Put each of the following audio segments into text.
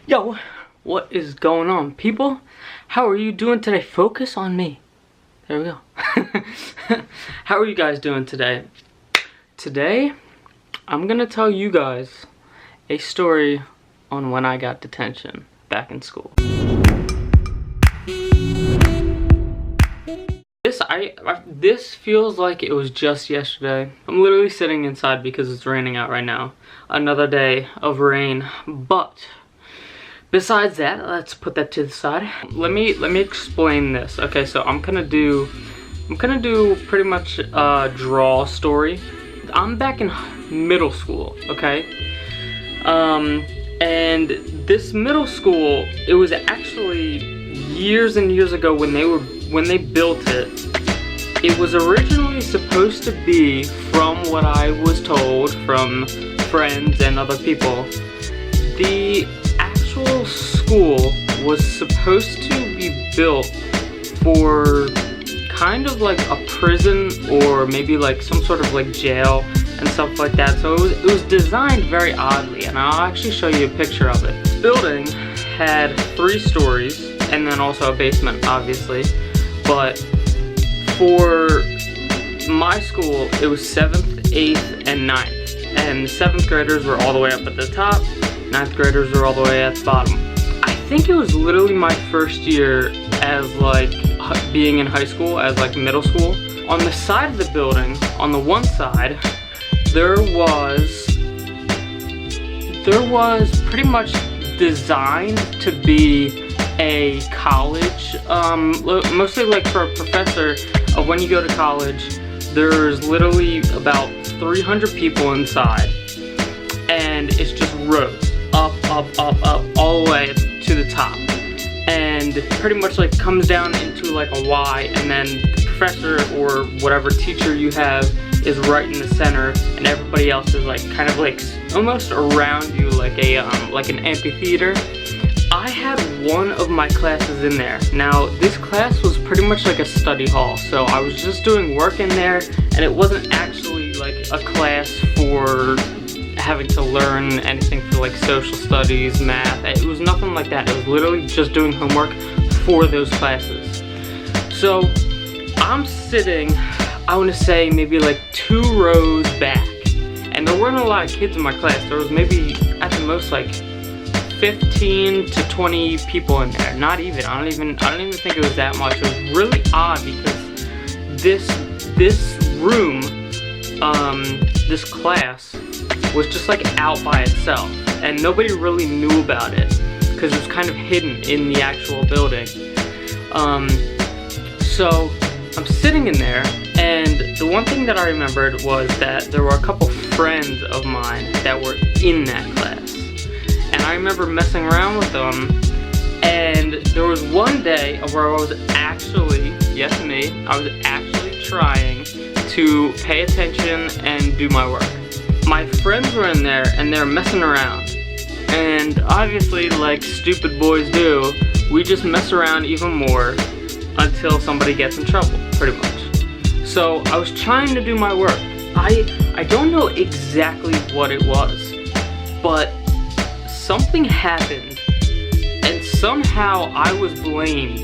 Yo, what is going on, people? How are you doing today? Focus on me. There we go. How are you guys doing today? Today, I'm gonna tell you guys a story on when I got detention back in school. This feels like it was just yesterday. I'm literally sitting inside because it's raining out right now. Another day of rain, but besides that, let's put that to the side. Let me explain this. Okay, so I'm gonna do pretty much a draw story. I'm back in middle school, okay? And this middle school, it was actually years and years ago when they built it. It was originally supposed to be, from what I was told from friends and other people, the actual school was supposed to be built for kind of like a prison or maybe like some sort of like jail and stuff like that. So it was designed very oddly, and I'll actually show you a picture of it. This building had 3 stories and then also a basement, obviously. But for my school, it was 7th, 8th, and 9th. And 7th graders were all the way up at the top, 9th graders were all the way at the bottom. I think it was literally my first year as like being in high school, as like middle school. On the side of the building, on the one side, there was pretty much designed to be a college, mostly like for a professor of when you go to college. There's literally about 300 people inside, and it's just rows up, all the way to the top, and pretty much like comes down into like a Y, and then the professor or whatever teacher you have is right in the center, and everybody else is like kind of like almost around you, like a like an amphitheater. I had one of my classes in there. Now, this class was pretty much like a study hall, so I was just doing work in there, and it wasn't actually like a class for having to learn anything for like social studies, math. It was nothing like that. It was literally just doing homework for those classes. So I'm sitting, I want to say maybe like 2 rows back, and there weren't a lot of kids in my class. There was maybe at the most like 15 to 20 people in there. Not even. I don't even think it was that much. It was really odd because this room, this class was just like out by itself, and nobody really knew about it because it was kind of hidden in the actual building. So I'm sitting in there, and the one thing that I remembered was that there were a couple friends of mine that were in that class. And I remember messing around with them, and there was one day where I was actually, yes me, I was actually trying to pay attention and do my work. My friends were in there, and they're messing around. And obviously, like stupid boys do, we just mess around even more until somebody gets in trouble, pretty much. So I was trying to do my work. I don't know exactly what it was, but something happened, and somehow I was blamed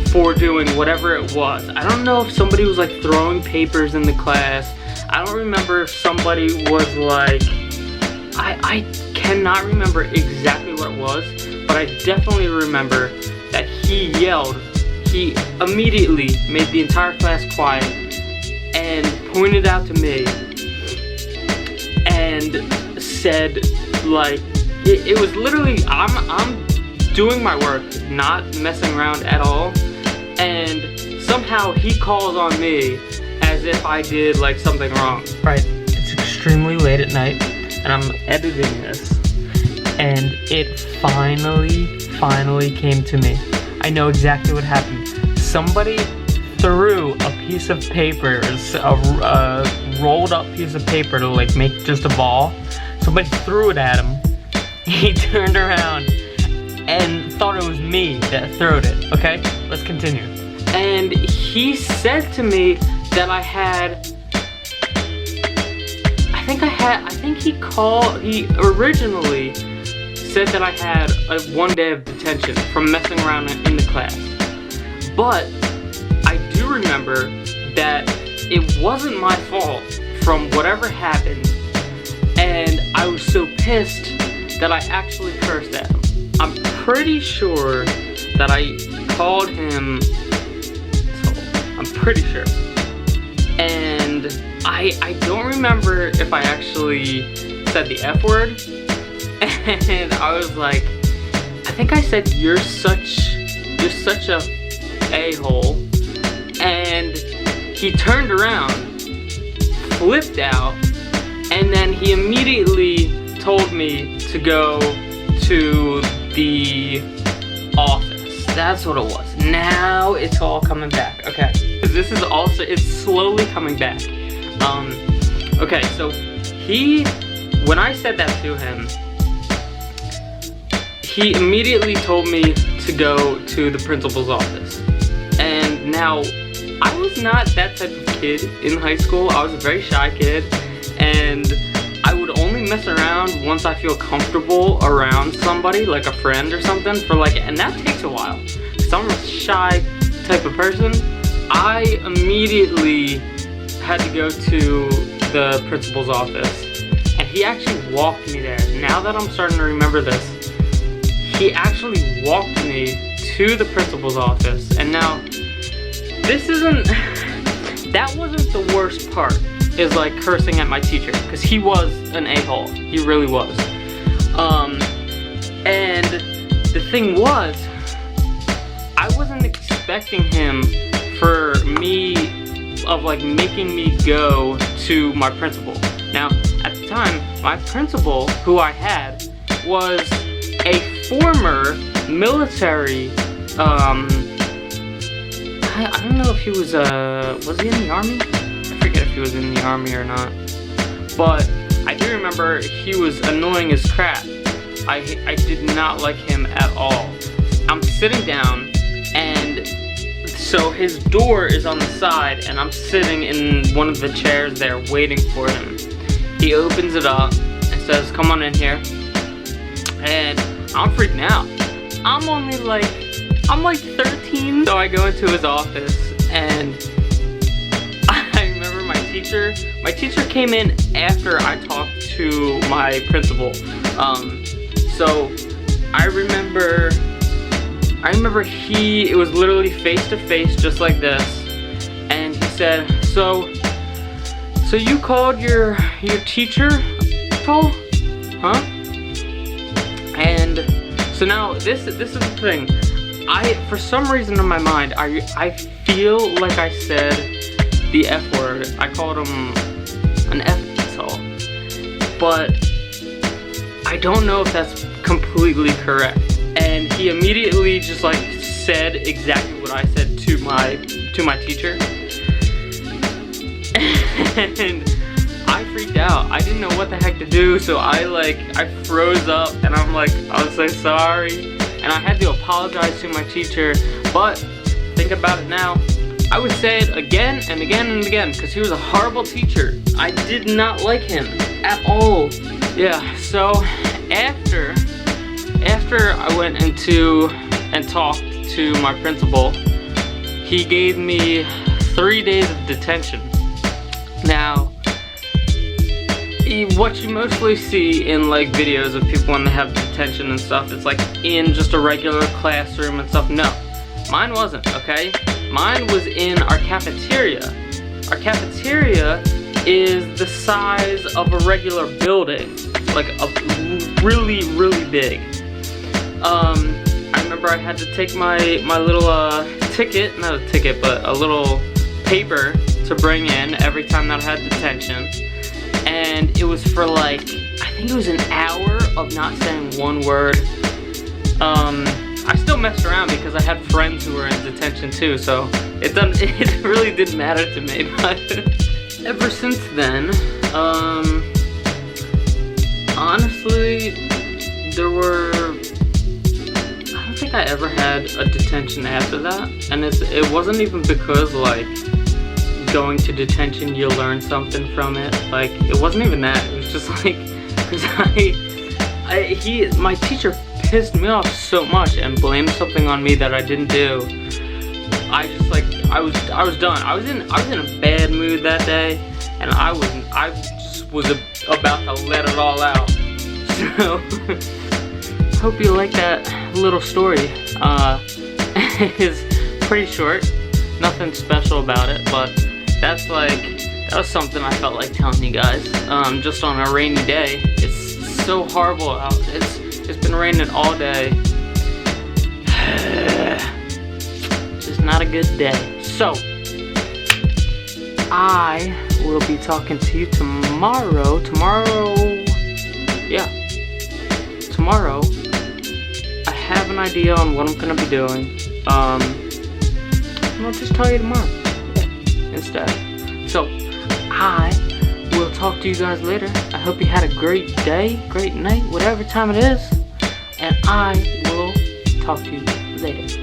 for doing whatever it was. I don't know if somebody was like throwing papers in the class. I don't remember if somebody was like, I cannot remember exactly what it was, but I definitely remember that he yelled. He immediately made the entire class quiet and pointed out to me and said, like, it was literally, I'm doing my work, not messing around at all, and somehow he calls on me as if I did like something wrong. Right, it's extremely late at night, and I'm editing this, and it finally came to me. I know exactly what happened. Somebody threw a piece of paper, a rolled up piece of paper to like make just a ball. Somebody threw it at him. He turned around and thought it was me that threw it. Okay, let's continue. And he said to me that I think he originally said that I had a 1 day of detention from messing around in the class. But I do remember that it wasn't my fault from whatever happened, and I was so pissed that I actually cursed at him. I'm pretty sure that I called him, I'm pretty sure. And I don't remember if I actually said the F word. And I was like, I think I said, you're such a a-hole. And he turned around, flipped out, and then he immediately told me to go to the office. That's what it was. Now it's all coming back. Okay. This is also, it's slowly coming back. Okay, so when I said that to him, he immediately told me to go to the principal's office. And now, I was not that type of kid in high school. I was a very shy kid, and I would only mess around once I feel comfortable around somebody, like a friend or something, and that takes a while. Because I'm a shy type of person. I immediately had to go to the principal's office, and he actually walked me there. Now that I'm starting to remember this, he actually walked me to the principal's office. And now, that wasn't the worst part, is like cursing at my teacher, because he was an a-hole. He really was. And the thing was, I wasn't expecting him for making me go to my principal. Now, at the time, my principal, who I had, was a former military, I don't know if he was he in the army? I forget if he was in the army or not. But I do remember he was annoying as crap. I did not like him at all. I'm sitting down, and so his door is on the side, and I'm sitting in one of the chairs there waiting for him. He opens it up and says, "Come on in here." And I'm freaking out. I'm like 13. So I go into his office, and I remember my teacher came in after I talked to my principal. So I remember it was literally face to face, just like this, and he said, so you called your teacher, Cole? Huh? And so now this is the thing. For some reason in my mind, I feel like I said the F word. I called him an F-asshole, but I don't know if that's completely correct. And he immediately just like said exactly what I said to my teacher. And I freaked out. I didn't know what the heck to do, so I froze up, and I was so sorry. And I had to apologize to my teacher, but think about it now, I would say it again and again and again, because he was a horrible teacher. I did not like him at all. Yeah, so after I went into and talked to my principal, he gave me 3 days of detention. Now, what you mostly see in like videos of people when they have detention and stuff, it's like in just a regular classroom and stuff. No, mine wasn't, okay? Mine was in our cafeteria. Our cafeteria is the size of a regular building, like a really, really big. I remember I had to take my little ticket, not a ticket, but a little paper to bring in every time that I had detention. And it was for like, I think it was an hour of not saying one word. I still messed around because I had friends who were in detention too, so it really didn't matter to me. But ever since then, honestly, I don't think I ever had a detention after that. And it wasn't even because like going to detention, you learn something from it. Like, it wasn't even that. It was just like, because my teacher pissed me off so much and blamed something on me that I didn't do. I just like, I was done. I was in a bad mood that day, and I just was about to let it all out. So, hope you like that little story. It's pretty short, nothing special about it, but that was something I felt like telling you guys. Just on a rainy day. It's so horrible out. It's been raining all day. Just not a good day. So, I will be talking to you tomorrow. Tomorrow, I have an idea on what I'm gonna be doing. And I'll just tell you tomorrow instead. So, I will talk to you guys later. I hope you had a great day, great night, whatever time it is. And I will talk to you later.